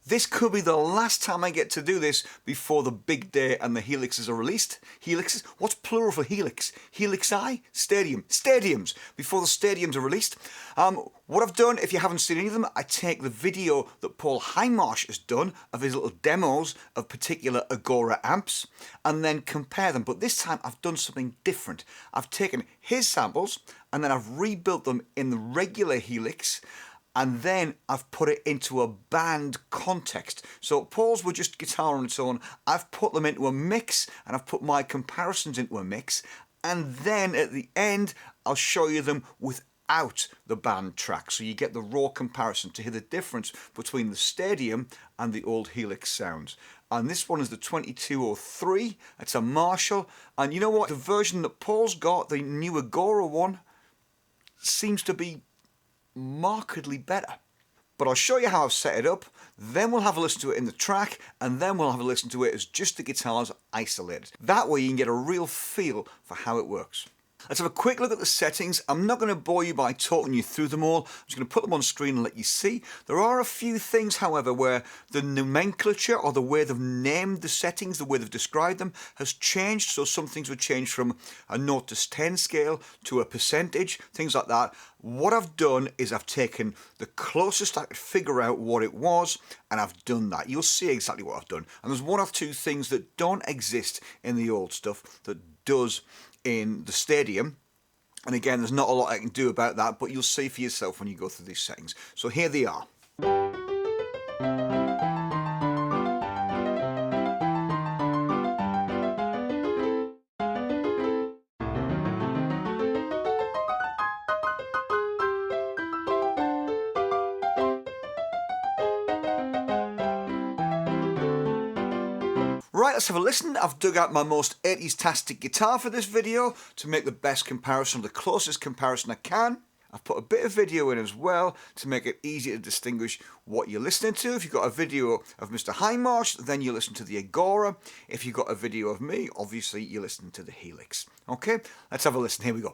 This could be the last time I get to do this before the big day and the Helixes are released. Helixes? What's plural for Helix? Helixi? Stadium. Stadiums. Before the stadiums are released. What I've done, if you haven't seen any of them, I take the video that Paul Hindmarsh has done of his little demos of particular Agora amps and then compare them. But this time I've done something different. I've taken his samples and then I've rebuilt them in the regular Helix, and then I've put it into a band context. So Paul's were just guitar on its own. I've put them into a mix and I've put my comparisons into a mix, and then at the end I'll show you them without the band track, so you get the raw comparison to hear the difference between the Stadium and the old Helix sounds. And this one is the 2203. It's a Marshall, and you know what? The version that Paul's got, the new Agora one, seems to be markedly better. But I'll show you how I've set it up, then we'll have a listen to it in the track, and then we'll have a listen to it as just the guitars isolated. That way you can get a real feel for how it works. Let's have a quick look at the settings. I'm not going to bore you by talking you through them all. I'm just going to put them on screen and let you see. There are a few things, however, where the nomenclature or the way they've named the settings, the way they've described them, has changed. So some things would change from a 0 to 10 scale to a percentage, things like that. What I've done is I've taken the closest I could figure out what it was, and I've done that. You'll see exactly what I've done. And there's one or two things that don't exist in the old stuff that does in the Stadium, and again there's not a lot I can do about that, but you'll see for yourself when you go through these settings. So here they are. Right, let's have a listen. I've dug out my most 80s-tastic guitar for this video to make the best comparison, the closest comparison I can. I've put a bit of video in as well to make it easy to distinguish what you're listening to. If you've got a video of Mr. Hindmarsh, then you listen to the Agora. If you've got a video of me, obviously you listen to the Helix. Okay, let's have a listen. Here we go.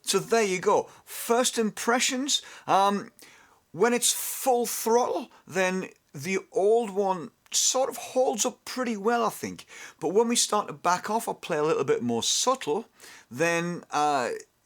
So there you go. First impressions. When it's full throttle, then the old one sort of holds up pretty well, I think. But when we start to back off or play a little bit more subtle, then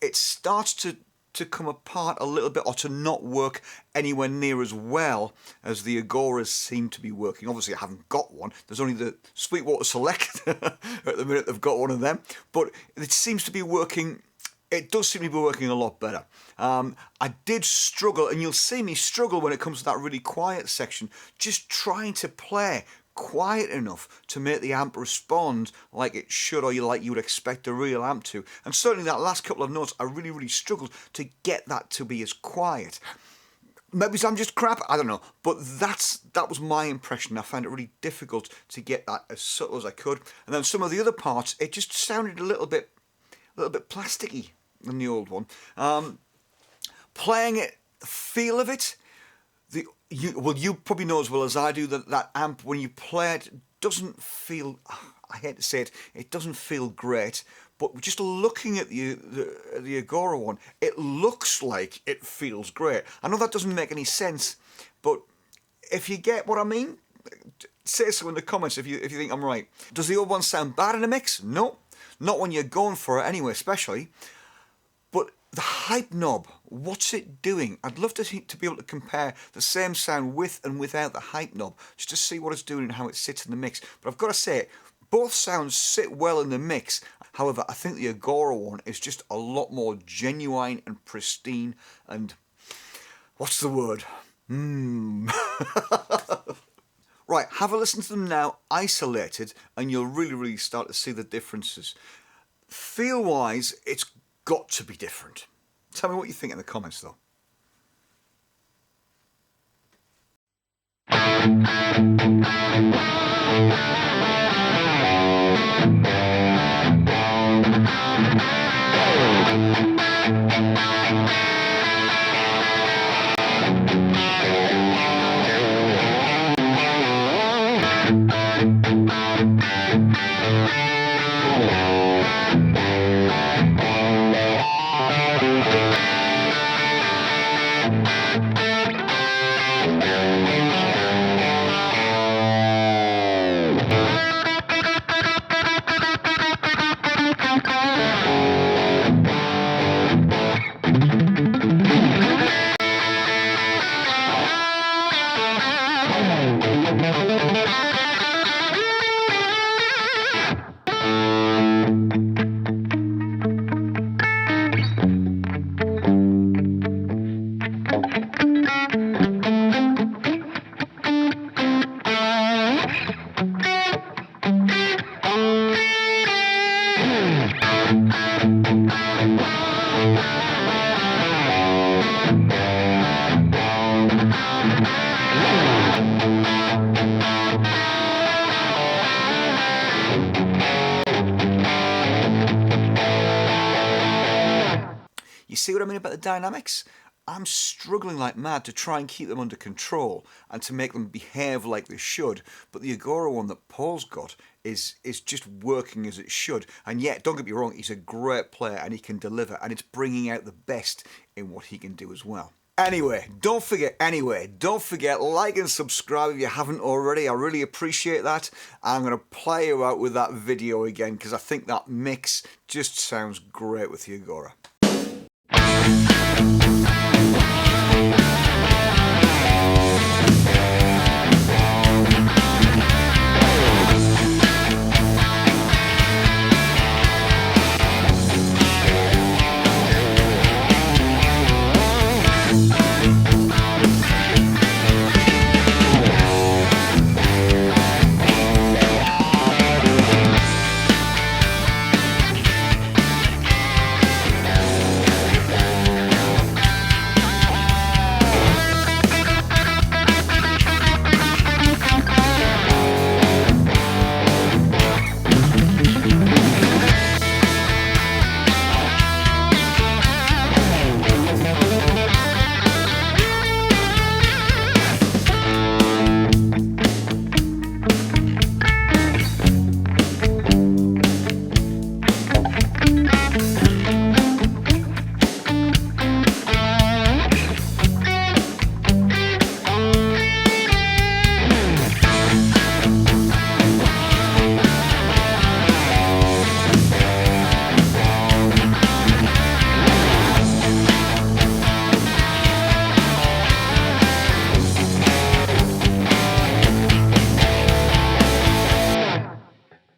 it starts to come apart a little bit, or to not work anywhere near as well as the Agoras seem to be working. Obviously I haven't got one, there's only the Sweetwater Select at the minute they've got one of them, but it seems to be working. It does seem to be working a lot better. I did struggle, and you'll see me struggle when it comes to that really quiet section, just trying to play quiet enough to make the amp respond like it should, or like you would expect a real amp to. And certainly that last couple of notes, I really struggled to get that to be as quiet. Maybe I'm just crap, I don't know, but that was my impression. I found it really difficult to get that as subtle as I could. And then some of the other parts, it just sounded a little bit plasticky than the old one. Playing it, the feel of it, you probably know as well as I do that amp, when you play it, doesn't feel, I hate to say it, it doesn't feel great. But just looking at the Agora one, it looks like it feels great. I know that doesn't make any sense, but if you get what I mean, say so in the comments if you think I'm right. Does the old one sound bad in a mix? No, not when you're going for it anyway, especially. But the hype knob, what's it doing? I'd love to be able to compare the same sound with and without the hype knob, just to see what it's doing and how it sits in the mix. But I've got to say, both sounds sit well in the mix. However, I think the Agora one is just a lot more genuine and pristine and, what's the word? Right, have a listen to them now, isolated, and you'll really start to see the differences. Feel-wise, it's got to be different. Tell me what you think in the comments, though. You see what I mean about the dynamics? I'm struggling like mad to try and keep them under control and to make them behave like they should, but the Agora one that Paul's got is just working as it should. And yet, don't get me wrong, he's a great player and he can deliver, and it's bringing out the best in what he can do as well. Anyway, don't forget, like and subscribe if you haven't already. I really appreciate that. I'm going to play you out with that video again because I think that mix just sounds great with the Agora.